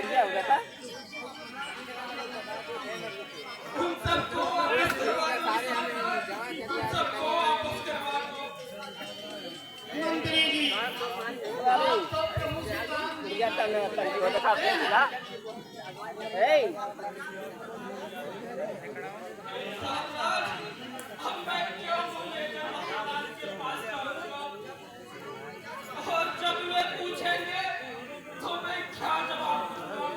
गया होगा था। तुम सबको वापस करवा मंत्री जी आप तो प्रमुख से काम ये तन वो दिखा के दिला ए अब मैं क्यों बोलेगा महाराज के पास जाऊंगा और जब वे पूछेंगे तो मैं क्या जवाब दूंगा।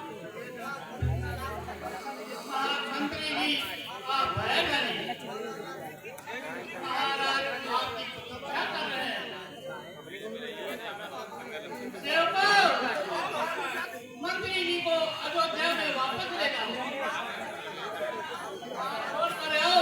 मंत्री जी आप भय करें महाराज आपकी प्रतीक्षा कर रहे हैं। मंत्री जी को अयोध्या में वापस ले जाओ और करे हो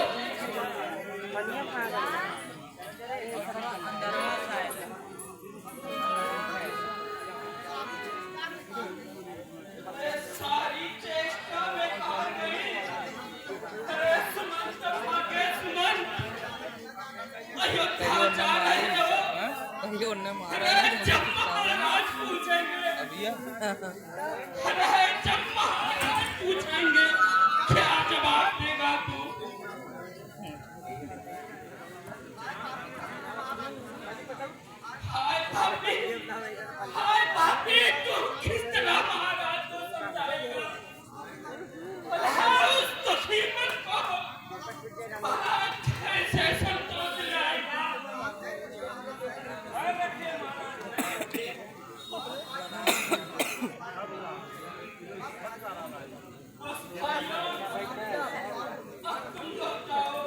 सारी चेष्टा बेकार गई। अरे सुमन शर्मा के सुमन अयोध्या जा रहे हो। अरे जब महाराज पूछेंगे अरे जब महाराज पूछेंगे क्या जवाब देगा तू। हाय भाभी तू किस तरह महाराज को समझाएगा। उस तकलीफ को महाराज कैसे संतोष दिलाएगा। तुम लोग जाओ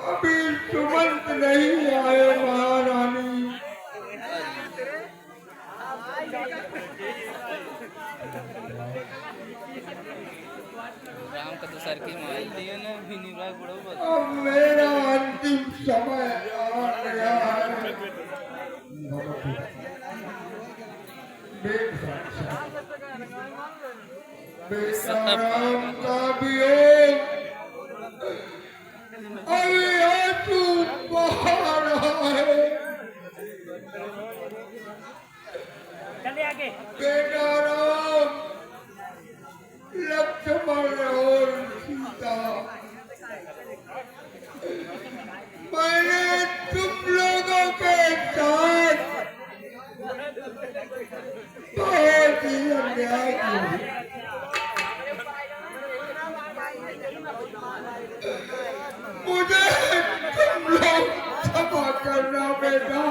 अभी सुमंत नहीं आए महारानी। राम का तो सर की माल दिए ना भी निभाग बड़ो अब मेरा अंतिम समय आ गया है। बेटा राम का वियोग अभी आंसू बहा रहा है। बेटा राम लक्ष्मण और सीता मैंने तुम लोगों के साथ बहुत ही अन्याय किया। मुझे तुम लोग क्षमा करना बेटा।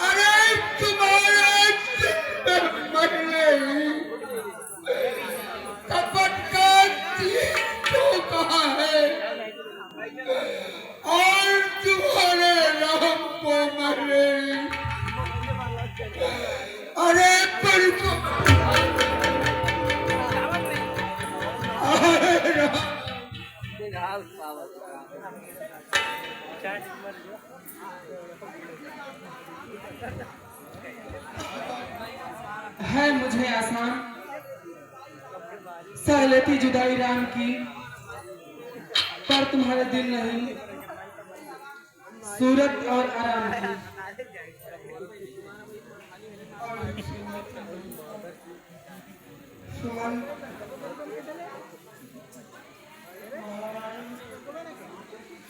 अरे तुम्हारे मरने ही कपट का तो कहाँ है और तुम्हारे राम को मरने अरे पर है मुझे आसान सह लेती जुदाई राम की पर तुम्हारे दिल नहीं सूरत और आराम की। सुमन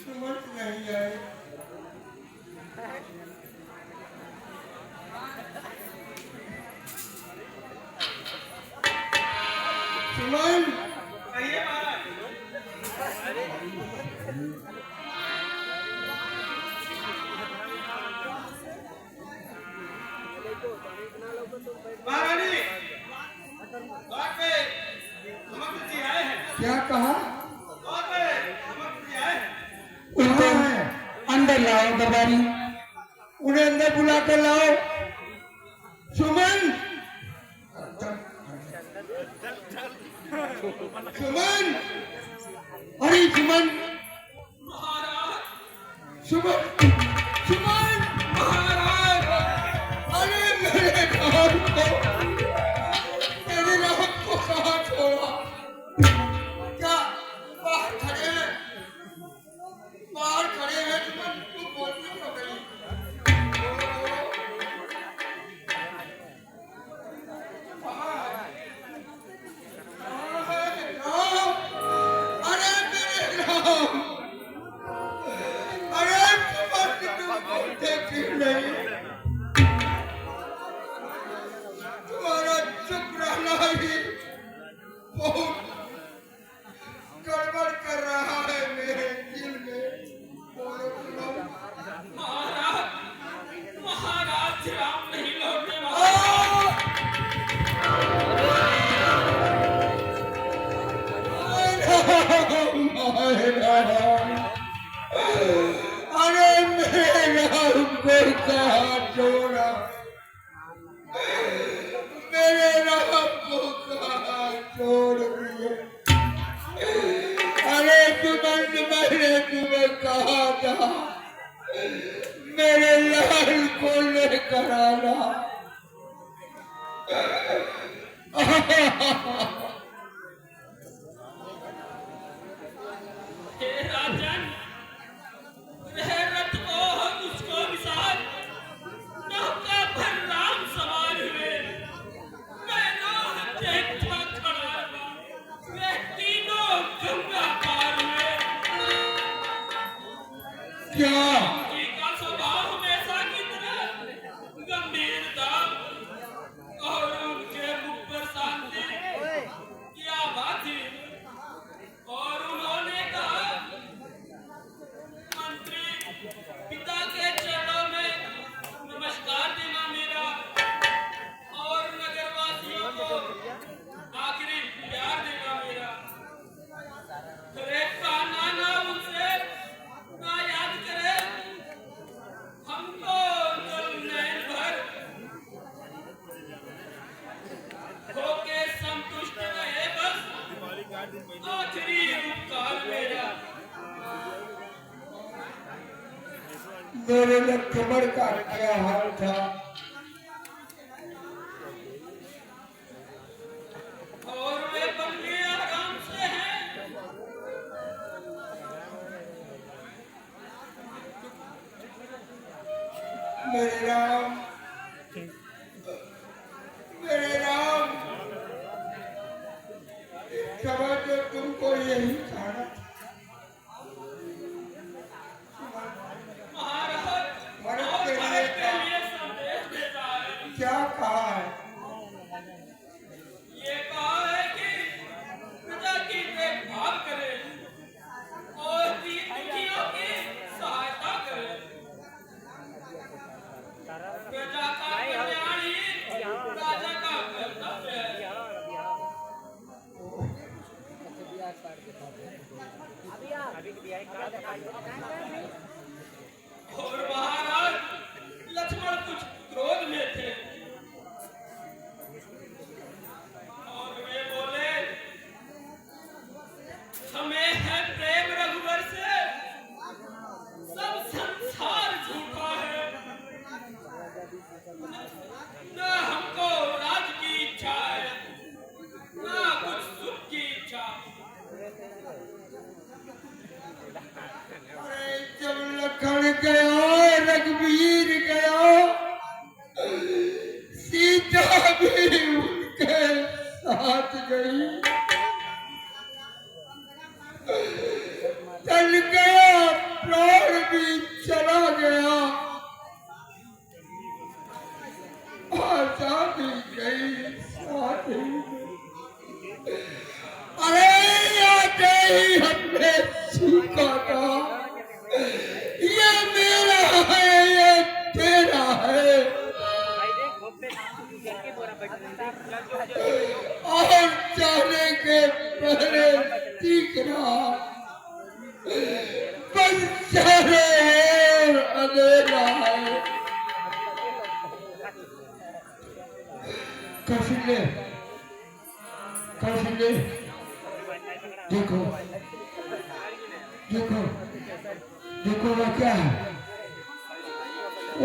सुमन नहीं आए। सुमन आइए महाराज। कहा? और मैं समझ गया है। उनको अंदर लाओ दरबारी, उन्हें अंदर बुला कर लाओ। सुमन, सुमन, अरे सुमन, महाराज, सुमन, सुमन, महाराज, अरे मेरे राम को, मेरे राम को कहाँ छोड़ा? क्या बाहर खड़े हैं? बाहर खड़े हैं सुमन, तू बोलती तो गई। अरे मेरे राम, अरे सुमन तुम बोलते क्यों नहीं? तुम्हारा चुप रहना ही बहुत गड़बड़ कर रहा है मेरे दिल में। बोलो सुनो। महाराज, महाराज राम नहीं लौटने वाले। अरे मेरे राम को कहाँ छोड़ा? मेरे राम को कहाँ छोड़ दिए? अरे तुमन, मैंने तुम्हें कहा था मेरे लाल को लेकर आना। हे राजन, वह रथ को हम उसको विशाल नौका पर राम सवार हुए। मैं राह देखता खड़ा था, वे तीनों गंगा पार हुए। क्या? उनकी का स्वभाव हमेशा की तरह गंभीर था और उनके मुख पर शांति की आभा थी। और उन्होंने कहा, मंत्री पिता के चरणों में नमस्कार देना मेरा और नगरवासियों को आखिरी प्यार देना मेरा। एक कान्हा ना उनसे ना याद करे, हमको जल नैन भर होके संतुष्ट रहे बस आखिरी उपकार मेरा। मेरे लक्ष्मण का क्या हाल था? और वे बंदी आराम से हैं। मेरे राम, मेरे राम, समझ तो तुमको यही खाना। महाराज, मरद और के भरत लिए के लिए संदेश भेजा है। क्या कहा है? ये कहा है कि प्रजा की देखभाल करे और दीन दुखियों की सहायता करे। प्रजा का कल्याण ही राजा का कर्तव्य है। और महाराज, लक्ष्मण कुछ क्रोध में थे और वे बोले, हमें है प्रेम रघुवर से, सब संसार झूठा है। न हमको राज की इच्छा है, न कुछ सुख की इच्छा। अरे जब लखन गया, रघुवीर गया, सीता भी उनके साथ गई। चल गया, प्राण भी चला गया, आशा भी गई साथ ही। अरे आते ही हमने सीखा था, ये मेरा है, ये तेरा है। और जाने के पहले कौशल्य कौशल्य देखो देखो देखो वह क्या है? ओ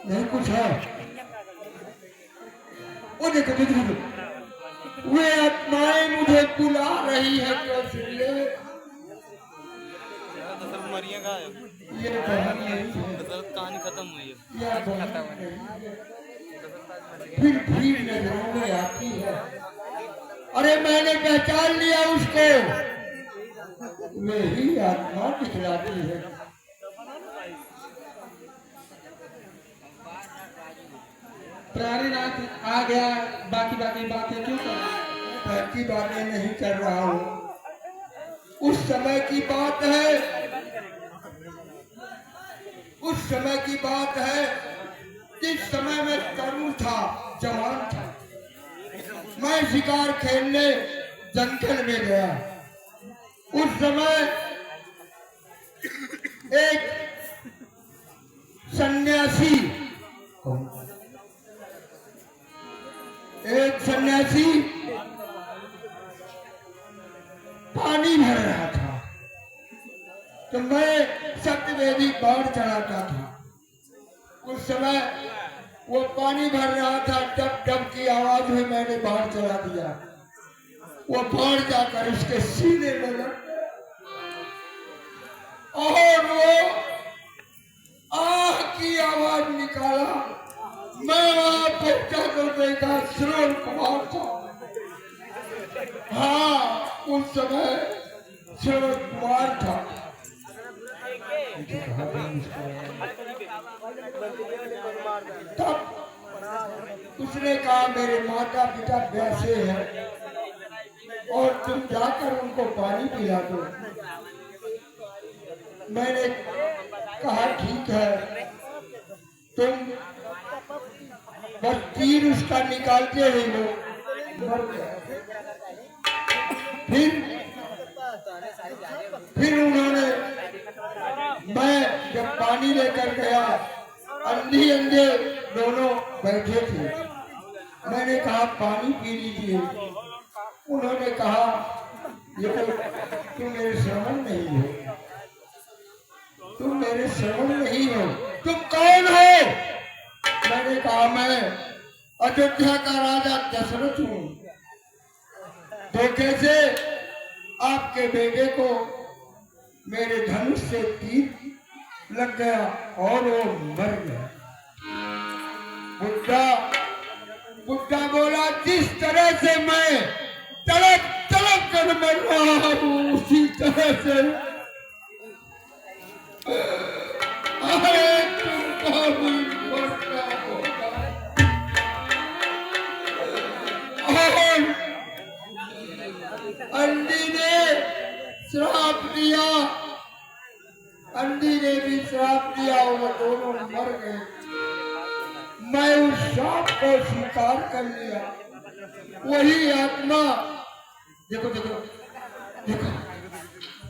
नहीं कुछ है। ओ देखो देखो देखो वे आत्माएं मुझे बुला रही है कौशल्य। मरिया का ये कहानी खत्म हुई है। फिर भीड़ नजरों में आती है। अरे मैंने पहचान लिया उसको, वही आत्मा दिखलाती है। प्राणीनाथ आ गया, बाकी बातें क्यों कर रहे हैं? बाकी बातें नहीं कर रहा हूँ, उस समय की बात है, उस समय की बात है जिस समय में तरुण था, जवान था। मैं शिकार खेलने जंगल में गया। उस समय एक सन्यासी पानी भर रहा था, तो मैं सत्यवेदी बाढ़ चढ़ाता था। उस समय वो पानी भर रहा था, डब डब की आवाज में मैंने बाढ़ चला दिया। वो बाढ़ जाकर उसके सीने में लग गया और वो आह की आवाज निकाला। मैं वहां पहुंचा कर देखा श्रवण कुमार था। हाँ, उस समय श्रवण कुमार था। तब उसने कहा मेरे माता पिता वैसे हैं और तुम जाकर उनको पानी पिला दो। मैंने कहा ठीक है, तुम बस तीर उसका निकालते ही हो, मर गया। फिर उन्होंने, मैं जब पानी लेकर गया, अंधी अंधे दोनों बैठे थे। मैंने कहा पानी पी लीजिए। उन्होंने कहा ये तुम मेरे श्रवण नहीं हो, तुम मेरे श्रवण नहीं हो, तुम कौन हो? मैंने कहा मैं अयोध्या का राजा दशरथ हूँ। धोखे से आपके बेटे को मेरे धनुष से तीर लग गया और वो मर गया। बुद्धा बोला जिस तरह से मैं तड़प तड़प कर मर रहा हूँ, उसी तरह से तुमको भी मरना होगा। और अंधी ने श्राप दिया, अंधी ने भी श्राप दिया, वो दोनों मर गए। मैं उस श्राप को स्वीकार कर लिया। वही आत्मा देखो देखो देखो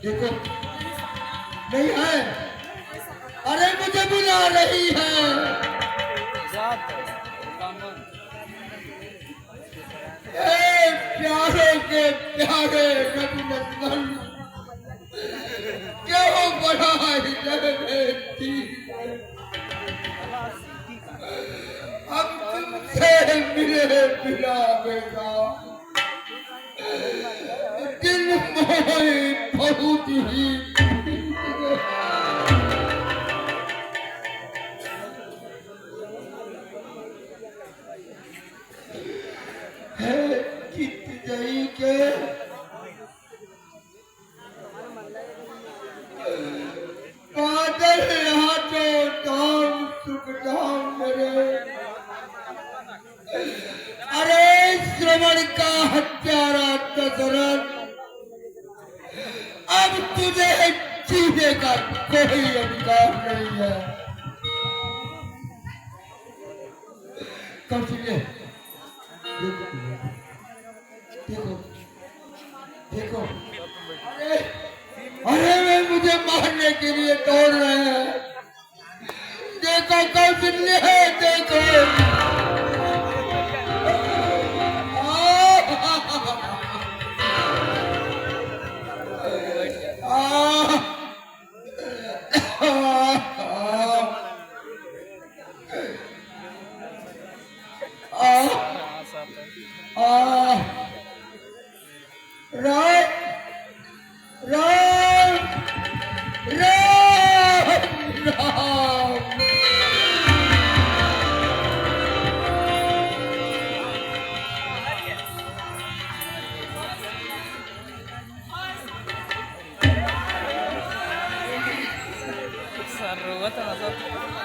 देखो नहीं है, अरे मुझे बुला रही है। प्यारे के प्यारे नबी क्यों बड़ा अब तुमसे मिले बिना बेटा दिल मोहे बहुत ही है कित गई के बादल यहाँ तो दाम सुख दाम मेरे। अरे श्रवण का हत्यारा दशरथ, अब तुझे जीने का कोई अधिकार नहीं है। कौशल्य देखो देखो, अरे वे मुझे मारने के लिए दौड़ रहे हैं। देखो कौशल्य, देखो था सब